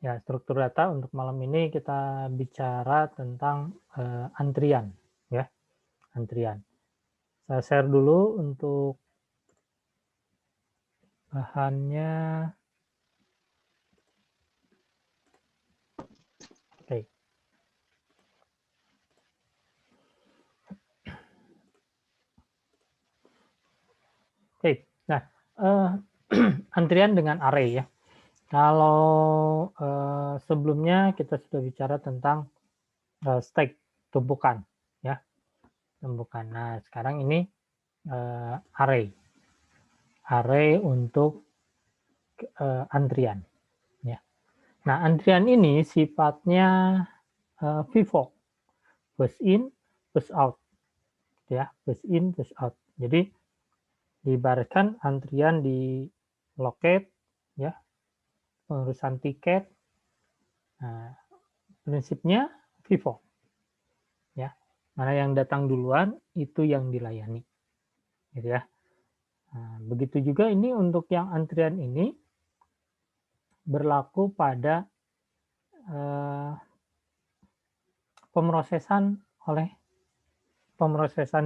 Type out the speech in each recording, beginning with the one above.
Ya, struktur data untuk malam ini kita bicara tentang antrian, ya, antrian. Saya share dulu untuk bahannya. Oke. Oke. Nah, antrian dengan array ya. Kalau sebelumnya kita sudah bicara tentang stack, tumpukan, ya, tumpukan. Nah, sekarang ini array, array untuk antrian, ya. Nah, antrian ini sifatnya VFOC, first in, first out, ya, first in, first out. Jadi diibaratkan antrian di loket, ya, pengurusan tiket. Nah, prinsipnya VFOC, ya. Mana yang datang duluan itu yang dilayani, gitu ya. Nah, begitu juga ini untuk yang antrian ini berlaku pada pemrosesan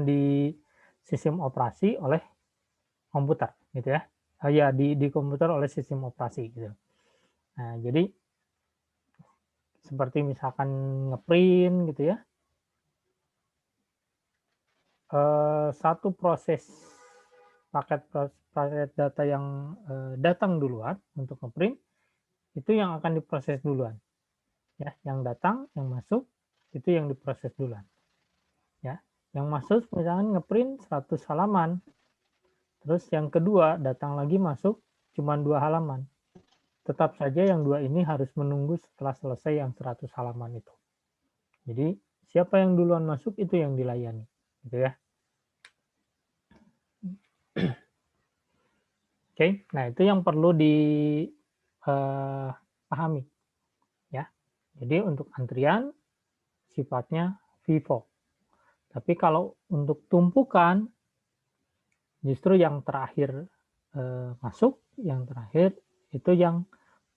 di sistem operasi oleh komputer, gitu ya. Ya, di komputer oleh sistem operasi, gitu. Nah, jadi seperti misalkan ngeprint, gitu ya. Satu proses paket data yang datang duluan untuk ngeprint itu yang akan diproses duluan, ya. Yang datang, yang masuk itu yang diproses duluan, ya. Yang masuk misalkan ngeprint 100 halaman, terus yang kedua datang lagi masuk cuma 2 halaman. Tetap saja yang dua ini harus menunggu setelah selesai yang 100 halaman itu. Jadi siapa yang duluan masuk itu yang dilayani, gitu ya. Oke, nah itu yang perlu dipahami, ya. Jadi untuk antrian sifatnya VFOC. Tapi kalau untuk tumpukan justru yang terakhir masuk, yang terakhir itu yang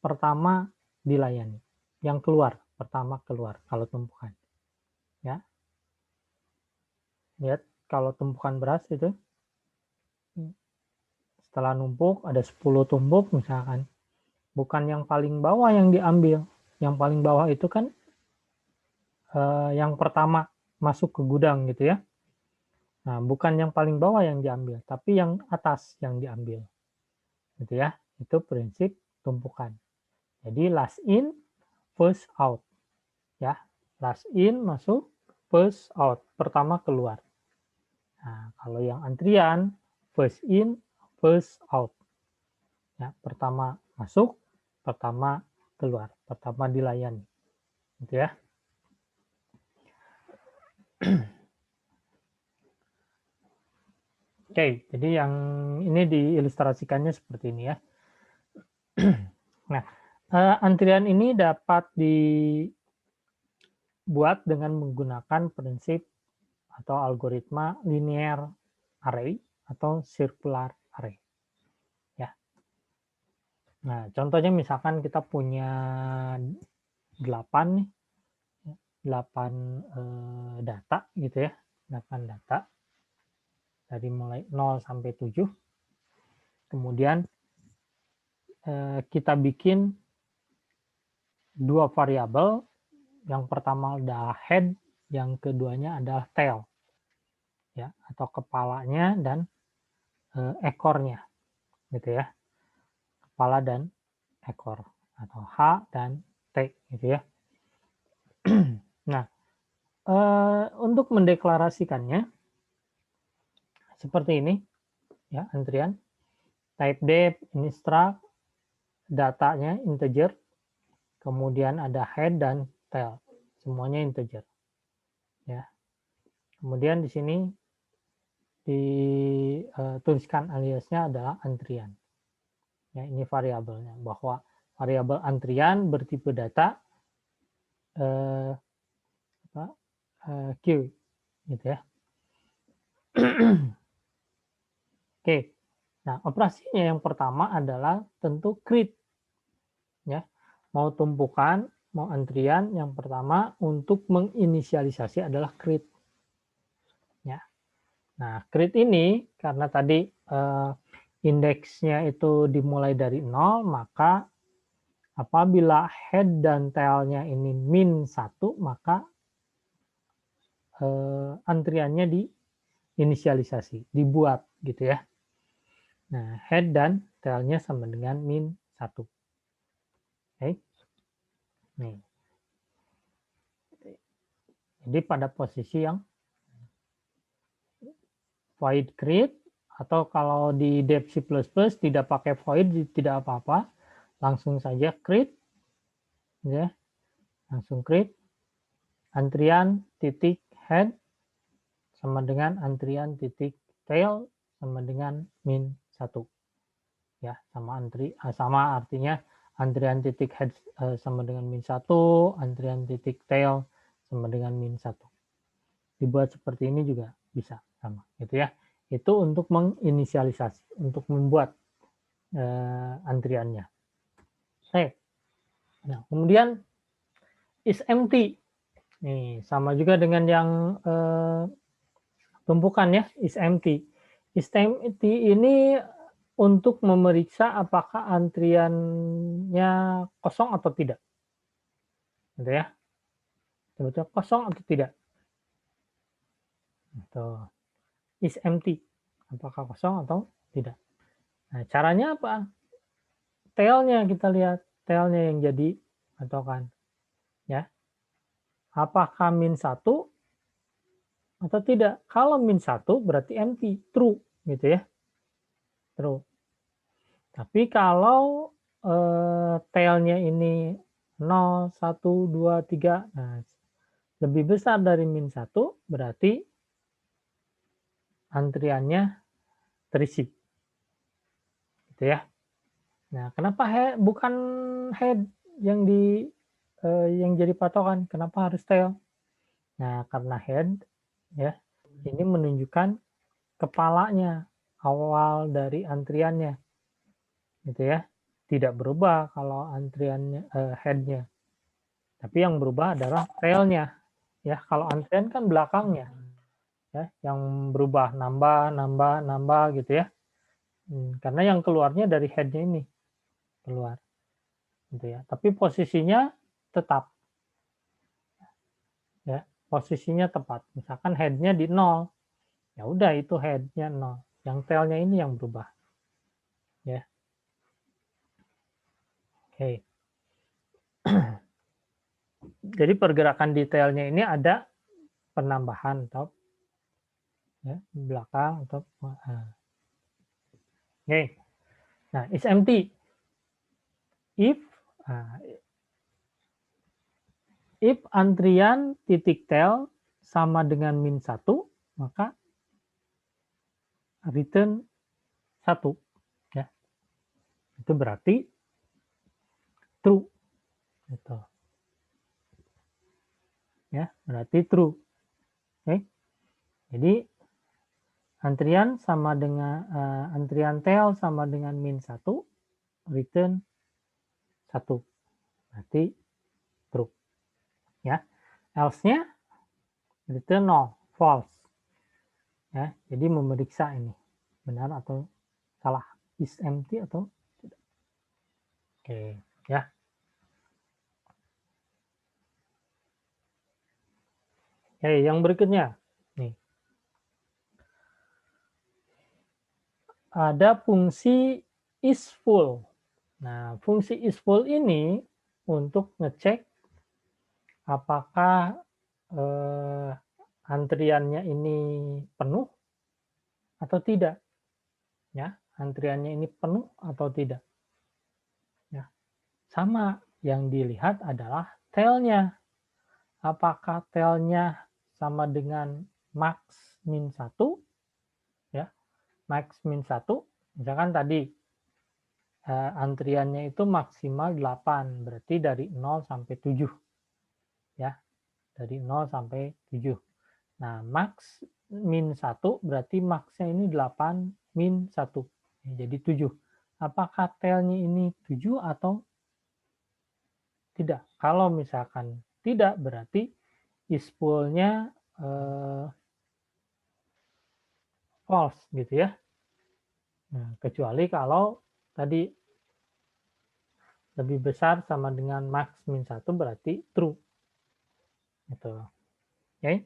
pertama dilayani, yang keluar pertama keluar kalau tumpukan, ya. Lihat kalau tumpukan beras itu setelah numpuk ada 10 tumpuk misalkan, bukan yang paling bawah yang diambil, yang paling bawah itu kan yang pertama masuk ke gudang, gitu ya. Nah, bukan yang paling bawah yang diambil, tapi yang atas yang diambil, gitu ya. Itu prinsip tumpukan. Jadi last in, first out, ya. Last in masuk, first out, pertama keluar. Nah, kalau yang antrian, first in, first out. Ya, pertama masuk, pertama keluar, pertama dilayani. Gitu ya. Oke, jadi yang ini diilustrasikannya seperti ini ya. Nah, antrian ini dapat dibuat dengan menggunakan prinsip atau algoritma linear array atau circular array. Ya. Nah, contohnya misalkan kita punya 8 nih, 8 data gitu ya, 8 data dari mulai 0 sampai 7. Kemudian kita bikin 2 variabel, yang pertama adalah head, yang keduanya adalah tail, ya, atau kepalanya dan ekornya, gitu ya, kepala dan ekor, atau H dan T, gitu ya. Nah, untuk mendeklarasikannya seperti ini, ya, antrian type def ini struct, datanya integer, kemudian ada head dan tail, semuanya integer, ya. Kemudian di sini dituliskan aliasnya adalah antrian. Ya, ini variabelnya, bahwa variabel antrian bertipe data queue, gitu ya. Oke, nah operasinya yang pertama adalah tentu create, ya. mau tumpukan, mau antrian, yang pertama untuk menginisialisasi adalah create. Ya. Nah, create ini karena tadi indeksnya itu dimulai dari 0, maka apabila head dan tail-nya ini min 1, maka antriannya diinisialisasi, dibuat gitu ya. Nah, head dan tail-nya sama dengan min 1. Oke. Nih. Jadi pada posisi yang void create, atau kalau di Dev C++ tidak pakai void, tidak apa-apa, langsung saja create, ya, langsung create antrian titik head sama dengan antrian titik tail sama dengan min 1. Ya, sama artinya antrian titik head sama dengan min 1, antrian titik tail sama dengan min 1. Dibuat seperti ini juga bisa sama gitu ya. Itu untuk menginisialisasi, untuk membuat antriannya. Oke. Nah, kemudian is empty. Nih, sama juga dengan yang tumpukan ya, is empty. Is empty ini untuk memeriksa apakah antriannya kosong atau tidak. Gitu ya. Sebetulnya kosong atau tidak. Gitu. Is empty. Apakah kosong atau tidak. Nah, caranya apa? Tail-nya kita lihat. Tail-nya yang jadi patokan. Ya. Apakah min 1 atau tidak? Kalau min 1 berarti empty, true gitu ya. True. Tapi kalau tail-nya ini 0, 1, 2, 3, nah lebih besar dari min 1 berarti antriannya terisi. Gitu ya. Nah, kenapa bukan head yang yang jadi patokan? Kenapa harus tail? Nah, karena head ya, ini menunjukkan kepalanya, awal dari antriannya. Gitu ya. Tidak berubah kalau antriannya head-nya. Tapi yang berubah adalah tail-nya. Ya, kalau antrian kan belakangnya. Ya, yang berubah nambah, nambah, nambah gitu ya. Karena yang keluarnya dari head-nya ini keluar. Gitu ya. Tapi posisinya tetap. Ya, posisinya tepat. Misalkan head-nya di 0. Ya udah itu head-nya 0. Yang tail-nya ini yang berubah. Ya. Oke. Jadi pergerakan detailnya ini ada penambahan atau ya, belakang atau oke. Nah, is empty. If if antrian titik tail sama dengan min 1, maka return 1. Ya. Itu berarti true. Gitu. Ya, berarti true. Oke. Jadi antrian sama dengan antrian tail sama dengan min 1, return 1. Berarti true. Ya. Else-nya return 0, false. Ya, jadi memeriksa ini benar atau salah, is empty atau tidak. Oke, ya. Oke, yang berikutnya nih. Ada fungsi is full. Nah, fungsi is full ini untuk ngecek apakah antriannya ini penuh atau tidak. Ya, antriannya ini penuh atau tidak. Ya, sama yang dilihat adalah tail-nya. Apakah tail-nya sama dengan max min 1? Ya, max min 1. Misalkan tadi antriannya itu maksimal 8, berarti dari 0 sampai 7. Ya, dari 0 sampai 7. Nah, max min 1 berarti max-nya ini 8 min 1. Ya, jadi 7. Apakah tail-nya ini 7 atau Tidak. Kalau misalkan tidak, berarti is full-nya false gitu ya. Nah, kecuali kalau tadi lebih besar sama dengan max min 1 berarti true. Gitu. Oke. Okay?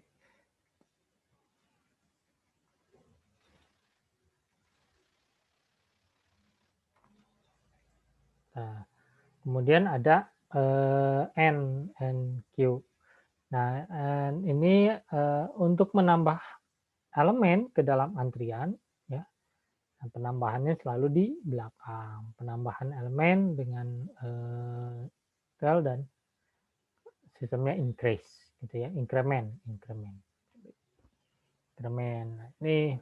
Nah, kemudian ada N Q. Nah, ini untuk menambah elemen ke dalam antrian, ya. Nah, penambahannya selalu di belakang. Penambahan elemen dengan tel dan sistemnya increase, gitu ya, increment. Nah, ini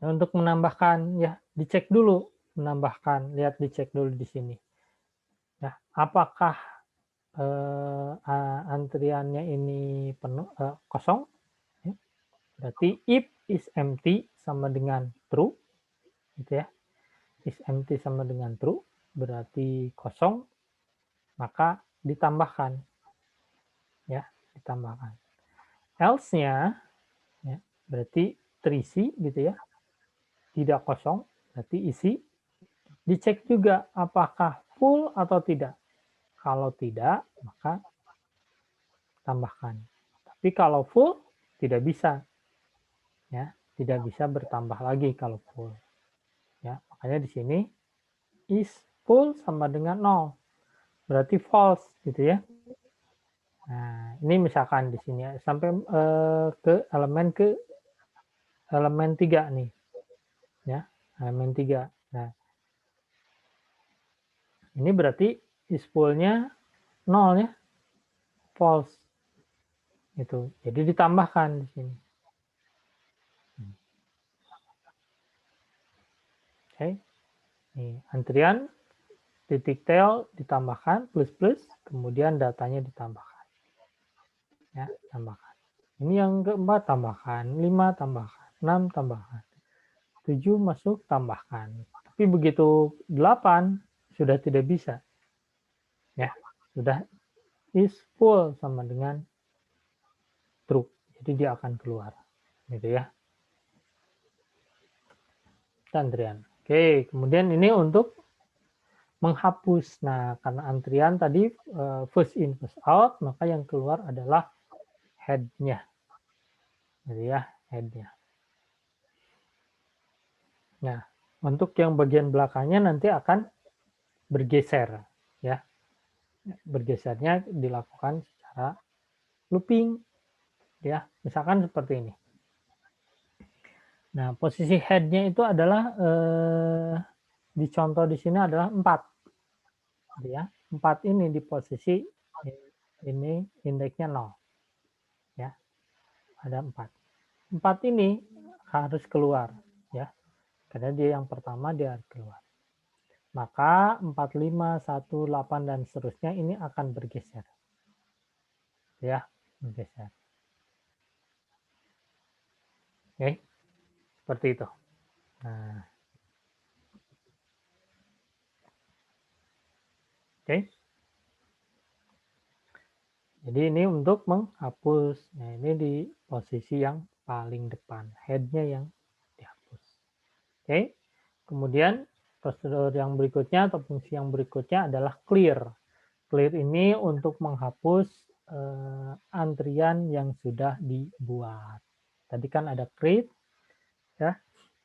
untuk menambahkan ya dicek dulu, menambahkan, lihat dicek dulu di sini. Ya, apakah antriannya ini penuh kosong? Ya. Berarti if is empty sama dengan true, gitu ya. Is empty sama dengan true, berarti kosong, maka ditambahkan, ya, ditambahkan. Else-nya, ya, berarti terisi, gitu ya, tidak kosong, berarti isi. Dicek juga apakah full atau tidak. Kalau tidak, maka tambahkan. Tapi kalau full, tidak bisa, ya, tidak bisa bertambah lagi kalau full. Ya, makanya di sini is full sama dengan 0. Berarti false gitu ya. Nah, ini misalkan di sini ya, sampai ke elemen 3 nih. Ya, elemen 3. Nah, ini berarti is full-nya 0 ya. False. Itu. Jadi ditambahkan di sini. Oke. Okay. Nih, antrian titik tail ditambahkan plus kemudian datanya ditambahkan. Ya, tambahkan. Ini yang keempat tambahkan, 5 tambahkan, 6 tambahkan, 7 masuk tambahkan. Tapi begitu 8 sudah tidak bisa. Ya, sudah is full sama dengan true. Jadi dia akan keluar. Gitu ya. Antrian. Oke, kemudian ini untuk menghapus. Nah, karena antrian tadi first in first out, maka yang keluar adalah head-nya. Gitu ya, head-nya. Nah, untuk yang bagian belakangnya nanti akan bergeser, ya. Bergesernya dilakukan secara looping, ya. Misalkan seperti ini. Nah, posisi head-nya itu adalah di contoh di sini adalah 4, ya. 4 ini di posisi ini indeksnya 0, ya. Ada 4. 4 ini harus keluar, ya. Karena dia yang pertama dia harus keluar. Maka 4, 5, 1, 8 dan seterusnya ini akan bergeser. Ya, bergeser. Oke. Seperti itu. Nah, oke. Jadi ini untuk menghapus. Nah, ini di posisi yang paling depan. Head-nya yang dihapus. Oke. Kemudian prosedur yang berikutnya atau fungsi yang berikutnya adalah clear. Clear ini untuk menghapus antrian yang sudah dibuat. Tadi kan ada create, ya.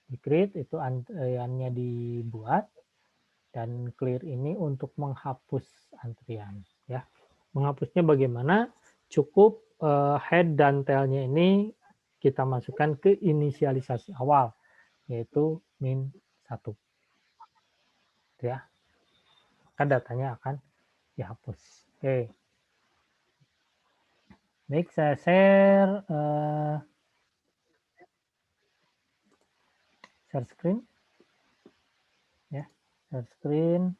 Di create itu antriannya dibuat, dan clear ini untuk menghapus antrian, ya. Menghapusnya bagaimana? Cukup head dan tailnya ini kita masukkan ke inisialisasi awal, yaitu min 1. Ya. Maka datanya akan dihapus. Oke. Baik, saya share screen. Ya, share screen.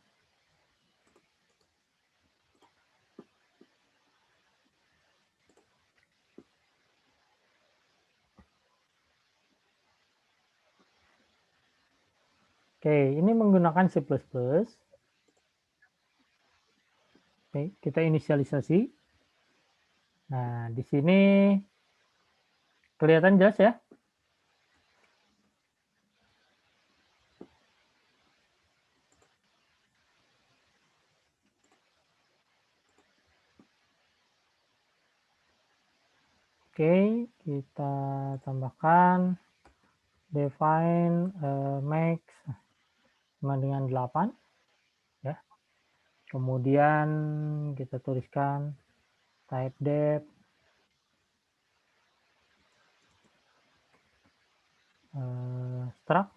Oke, ini menggunakan C++. Oke, kita inisialisasi. Nah, di sini kelihatan jelas ya? Oke, kita tambahkan define max sama dengan 8 ya. Kemudian kita tuliskan type depth struct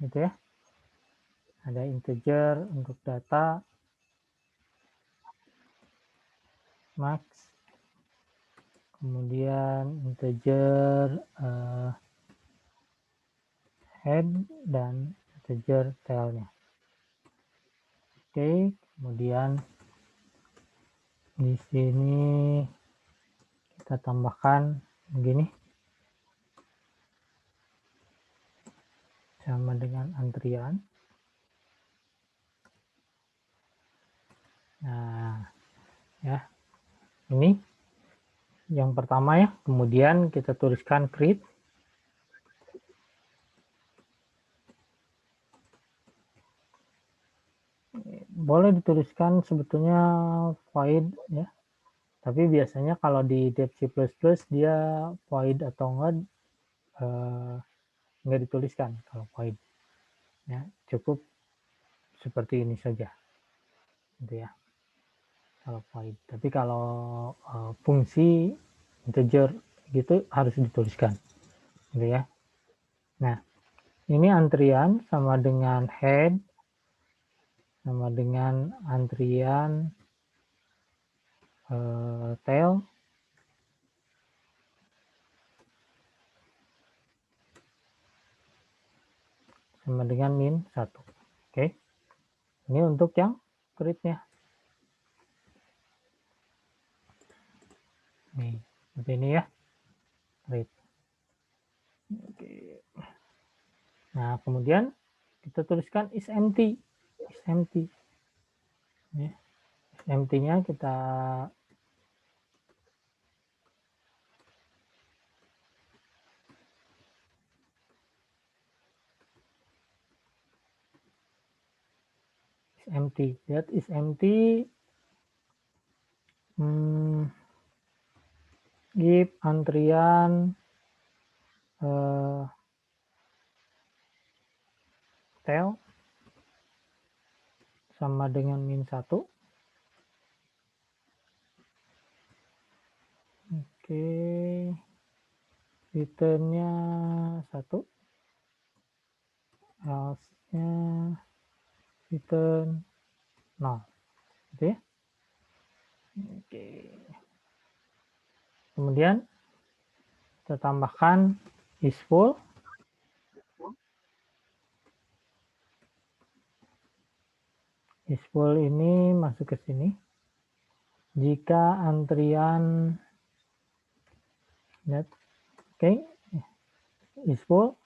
gitu ya. Ada integer untuk data max, kemudian integer head dan integer tailnya. Oke, kemudian di sini kita tambahkan begini sama dengan antrian. Nah, ya ini yang pertama ya. Kemudian kita tuliskan create. Boleh dituliskan sebetulnya void ya. Tapi biasanya kalau di Dev C++ dia void atau enggak dituliskan kalau void. Ya, cukup seperti ini saja. Gitu ya. Kalau void. Tapi kalau fungsi integer gitu harus dituliskan. Gitu ya. Nah, ini antrian sama dengan head sama dengan antrian tail sama dengan min 1. Oke. Ini untuk yang create-nya. Nih, seperti ini ya. Create. Oke. Nah, kemudian kita tuliskan is empty. Is empty. Ya. Is empty-nya kita empty. That is empty. Give antrian tail sama dengan min 1. Oke. Return-nya 1. Else-nya return 0. Gitu ya. Oke. Kemudian kita tambahkan is full. Is full ini masuk ke sini. Jika antrian net, oke, is full,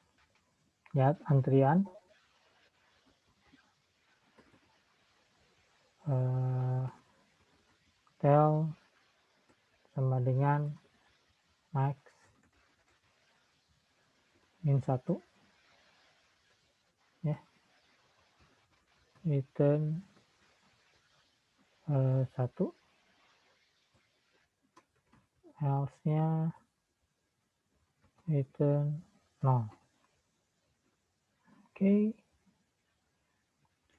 lihat antrian tail sama dengan max min 1 ya, return 1, else-nya return 0. Oke,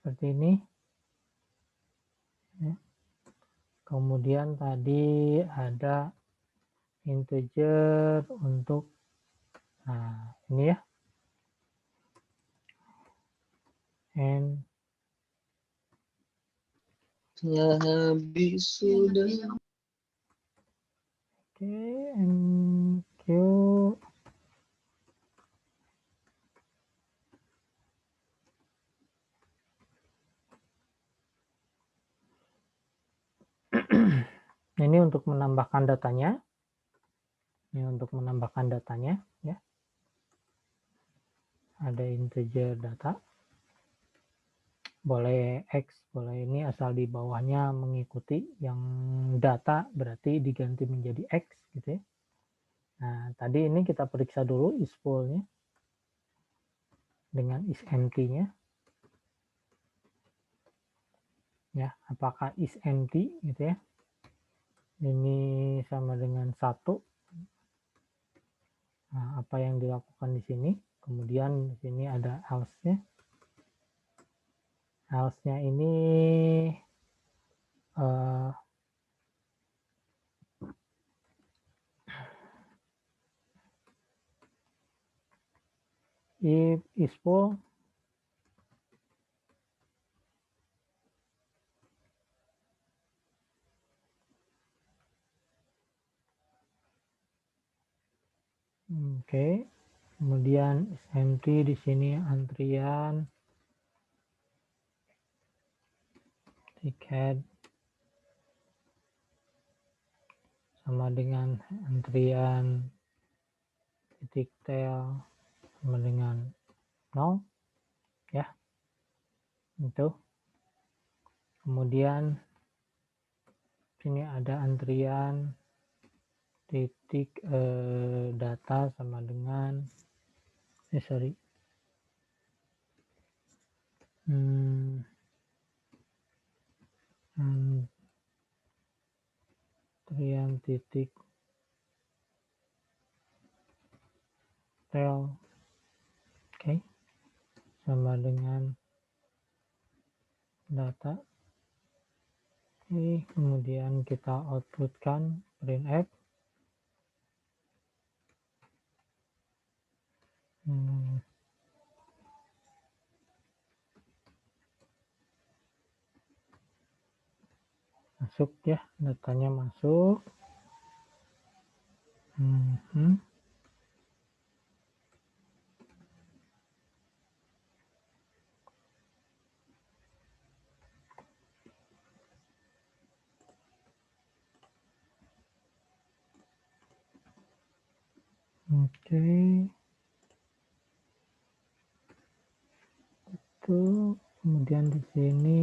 seperti ini ya. Kemudian tadi ada integer untuk, nah ini ya, and habis sudah. Oke, MQ ini untuk menambahkan datanya. Ini untuk menambahkan datanya ya. Ada integer data. boleh X, boleh ini, asal di bawahnya mengikuti yang data berarti diganti menjadi X gitu ya. Nah, tadi ini kita periksa dulu isFull-nya dengan isEmpty-nya. Ya, apakah isEmpty gitu ya. Ini sama dengan 1. Nah, apa yang dilakukan di sini? Kemudian di sini ada else-nya. Else-nya ini if isFull oke. Kemudian isEmpty di sini antrian tiket sama dengan antrian titik tail sama dengan 0 ya, itu. Kemudian sini ada antrian titik data sama dengan antrian titik tail oke, sama dengan data. Oke, kemudian kita outputkan printf. Masuk ya, datanya masuk. Oke, itu kemudian di sini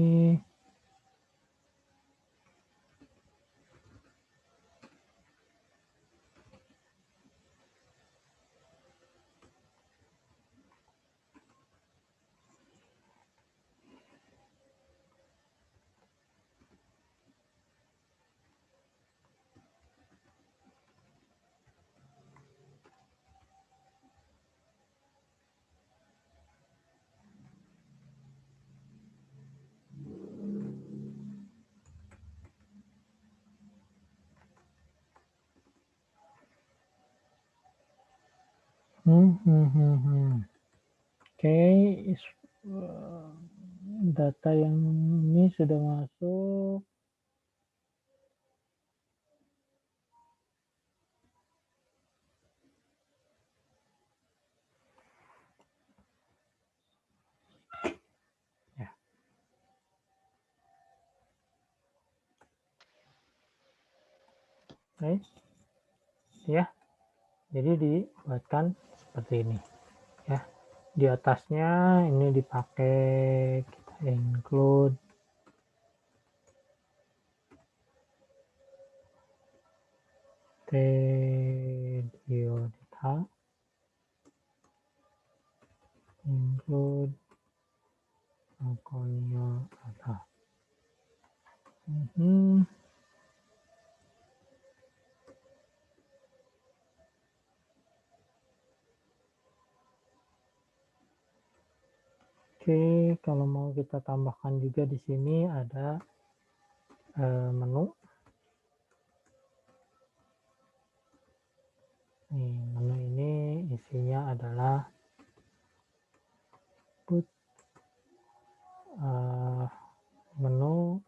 oke, data yang ini sudah masuk. Ya. Oke. Ya. Jadi dibuatkan seperti ini. Ya. Di atasnya ini dipakai kita include video data, include Conio data. Oke, kalau mau kita tambahkan juga di sini ada menu. Nih, menu ini isinya adalah put menu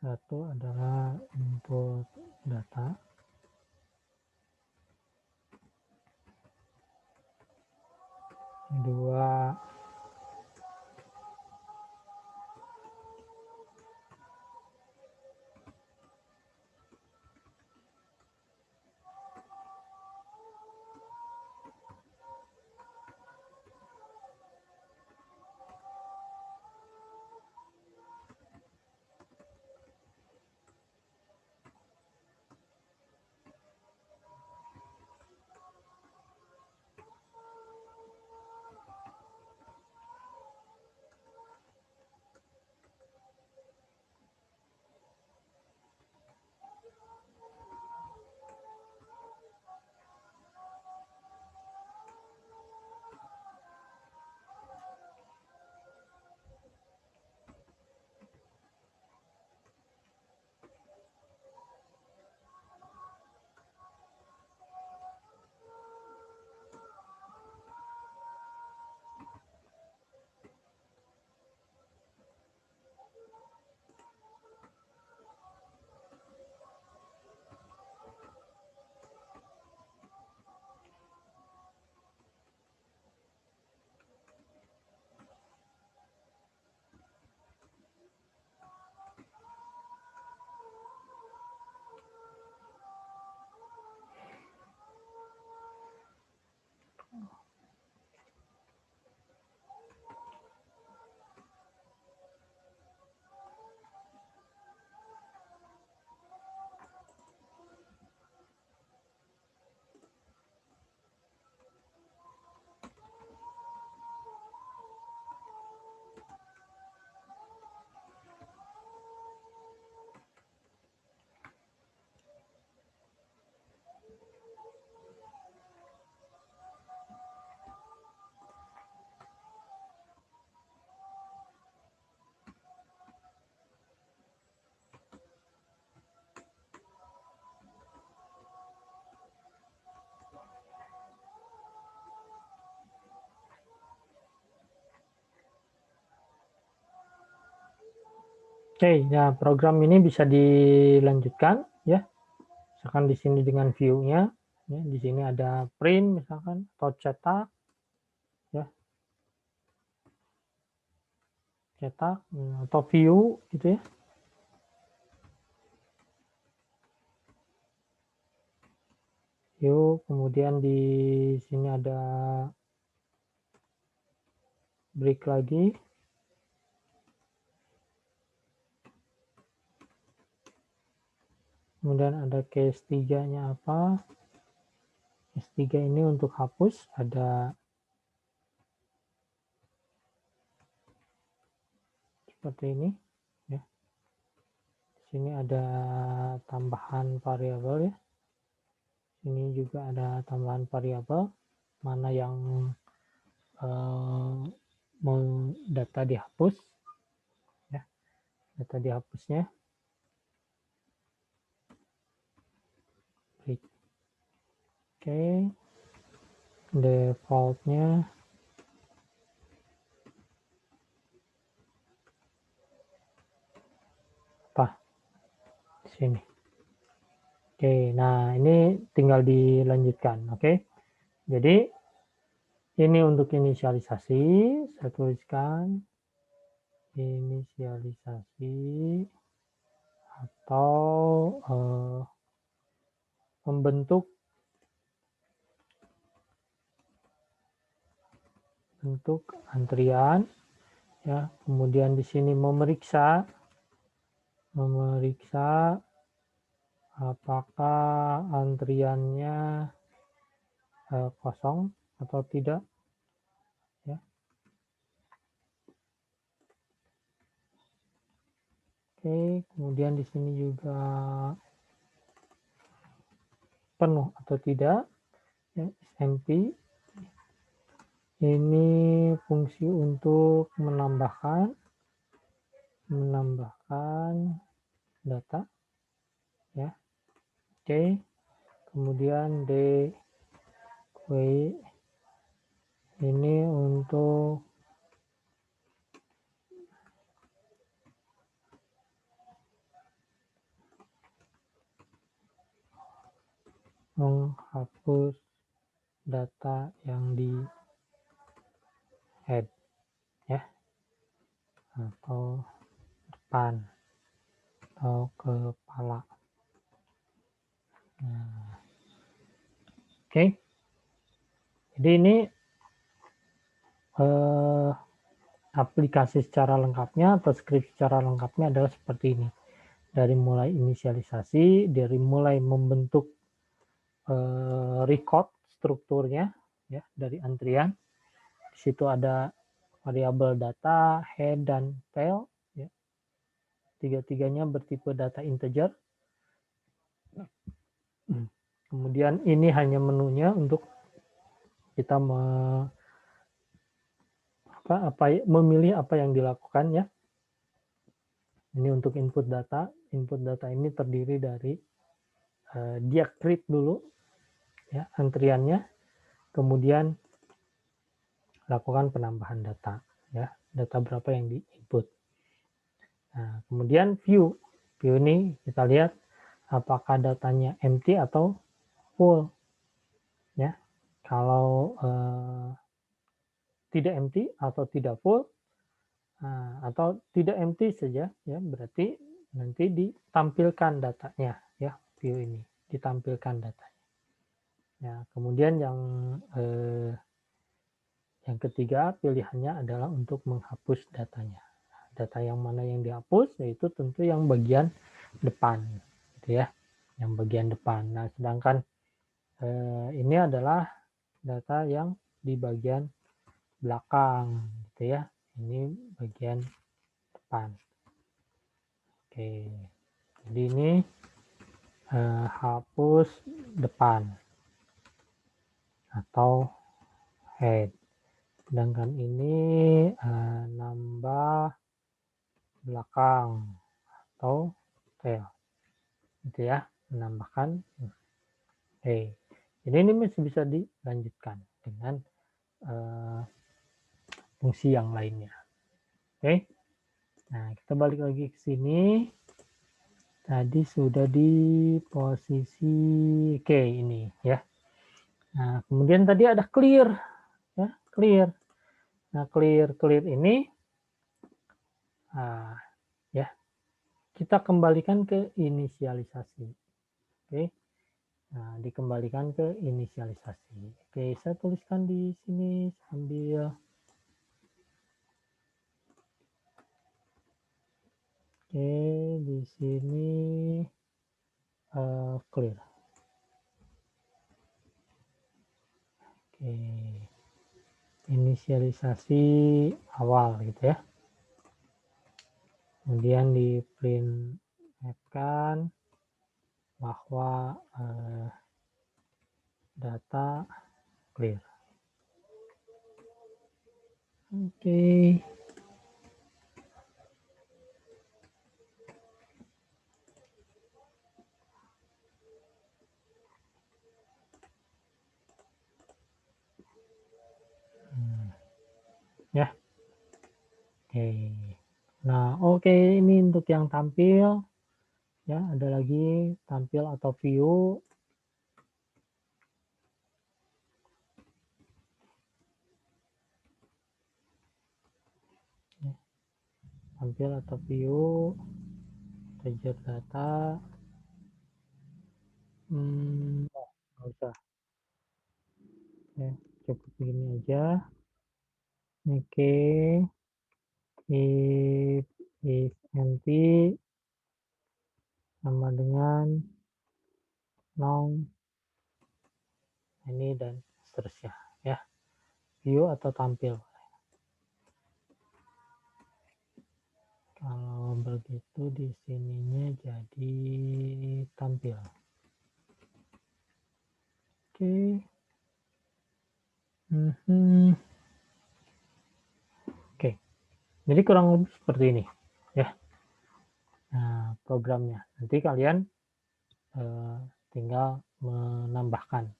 satu adalah input data, dua Oke, ya program ini bisa dilanjutkan ya. Misalkan di sini dengan view-nya, ya, di sini ada print misalkan atau cetak, ya, cetak atau view gitu ya. View, kemudian di sini ada break lagi. Kemudian ada case 3-nya apa? Case 3 ini untuk hapus, ada seperti ini ya. Di sini ada tambahan variabel ya. Ini juga ada tambahan variabel mana yang mau data dihapus ya, data dihapusnya. Oke, defaultnya apa di sini. Oke, nah ini tinggal dilanjutkan. Oke, jadi ini untuk inisialisasi, saya tuliskan inisialisasi atau membentuk antrian ya. Kemudian di sini memeriksa apakah antriannya kosong atau tidak ya. Oke, kemudian di sini juga penuh atau tidak ya, empty. Ini fungsi untuk menambahkan data ya. Oke, kemudian query ini untuk menghapus data yang di head ya, atau depan atau kepala. Nah, oke. Jadi ini aplikasi secara lengkapnya atau script secara lengkapnya adalah seperti ini. Dari mulai inisialisasi, dari mulai membentuk record strukturnya ya dari antrian. Di situ ada variabel data, head dan tail ya. Tiga-tiganya bertipe data integer. Kemudian ini hanya menunya untuk kita memilih apa yang dilakukan ya. Ini untuk input data. Input data ini terdiri dari dia create dulu ya antriannya, kemudian lakukan penambahan data ya, data berapa yang di input. Nah, kemudian view ini kita lihat apakah datanya empty atau full ya. Kalau tidak empty atau tidak full atau tidak empty saja ya, berarti nanti ditampilkan datanya ya, view ini ditampilkan datanya. Ya, kemudian yang ketiga pilihannya adalah untuk menghapus datanya. Data yang mana yang dihapus, yaitu tentu yang bagian depan, gitu ya, yang bagian depan. Nah, sedangkan ini adalah data yang di bagian belakang, gitu ya. Ini bagian depan. Oke, jadi ini hapus depan atau head. Sedangkan ini nambah belakang atau tail, gitu ya, menambahkan. Jadi ini masih bisa dilanjutkan dengan fungsi yang lainnya. Oke, Nah, kita balik lagi ke sini. Tadi sudah di posisi oke ini ya. Nah, kemudian tadi ada clear ya, clear. Nah, clear ini ya, kita kembalikan ke inisialisasi. Oke. Nah, dikembalikan ke inisialisasi. Oke, saya tuliskan di sini sambil oke, di sini clear. Oke. Inisialisasi awal gitu ya. Kemudian di print kan bahwa data clear. Oke. Ya. Oke. Nah, oke ini untuk yang tampil ya, ada lagi tampil atau view. Ya. Tampil atau view, register data. Oh, nggak usah. Ya, cukup begini aja. Oke. If empty sama dengan non ini dan seterusnya ya, view atau tampil. Kalau begitu di sininya jadi tampil. Oke. Oke, jadi kurang lebih seperti ini ya. Nah, programnya nanti kalian tinggal menambahkan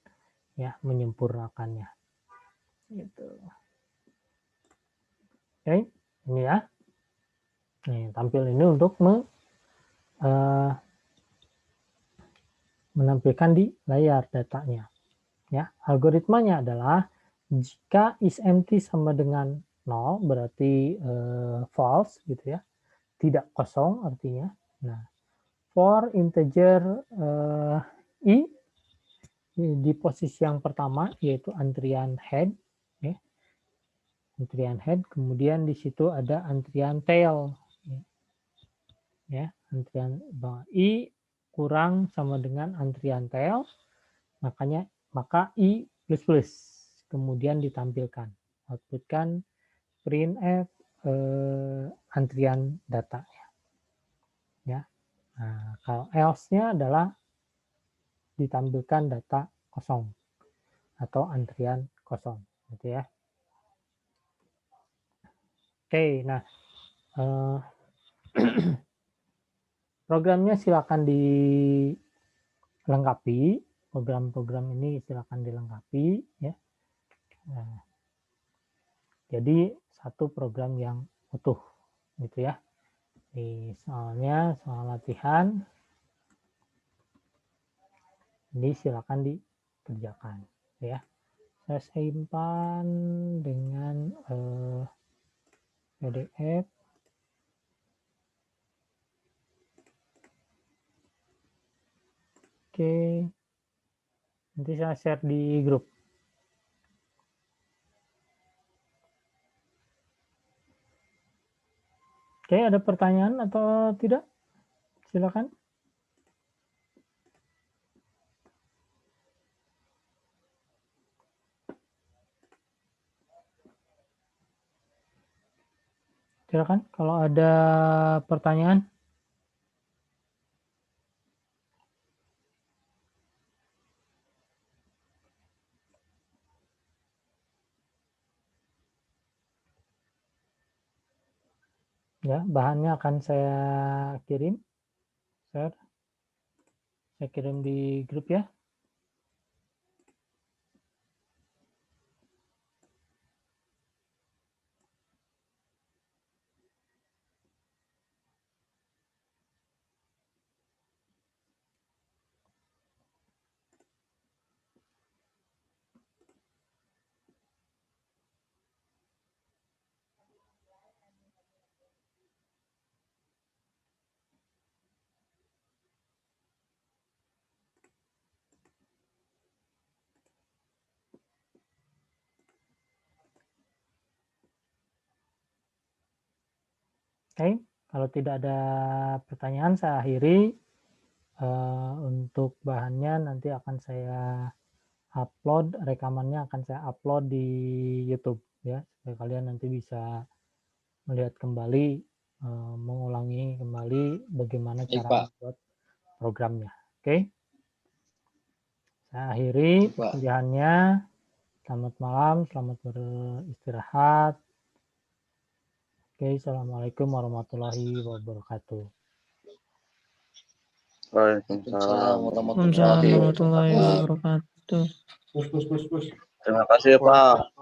ya, menyempurnakannya gitu. Oke, ini ya. Nih, tampil ini untuk menampilkan di layar datanya. Ya, algoritmanya adalah jika is empty sama dengan 0 berarti false gitu ya, tidak kosong artinya. Nah, for integer i di posisi yang pertama yaitu antrian head ya, antrian head, kemudian di situ ada antrian tail ya, antrian i kurang sama dengan antrian tail, maka i plus plus kemudian ditampilkan, outputkan printf antrian data ya. Nah, kalau else-nya adalah ditampilkan data kosong atau antrian kosong gitu ya. Oke, nah programnya silakan dilengkapi, program-program ini silakan dilengkapi ya. Nah, jadi satu program yang utuh gitu ya. Ini soalnya soal latihan, ini silakan dikerjakan ya. Saya simpan dengan PDF. Oke, nanti saya share di grup. Oke, ada pertanyaan atau tidak? Silakan. Silakan kalau ada pertanyaan. Ya, bahannya akan saya kirim, share. Saya kirim di grup ya. Oke, kalau tidak ada pertanyaan saya akhiri. Untuk bahannya nanti akan saya upload, rekamannya akan saya upload di YouTube ya, supaya kalian nanti bisa melihat kembali, mengulangi kembali bagaimana Baik, cara Pak. membuat programnya. Oke, saya akhiri Baik, Pak. perkuliahannya. Selamat malam, selamat beristirahat. Oke, assalamualaikum warahmatullahi wabarakatuh. Waalaikumsalam Waalaikumsalam warahmatullahi warahmatullahi wabarakatuh. wabarakatuh. Terima kasih, Pak.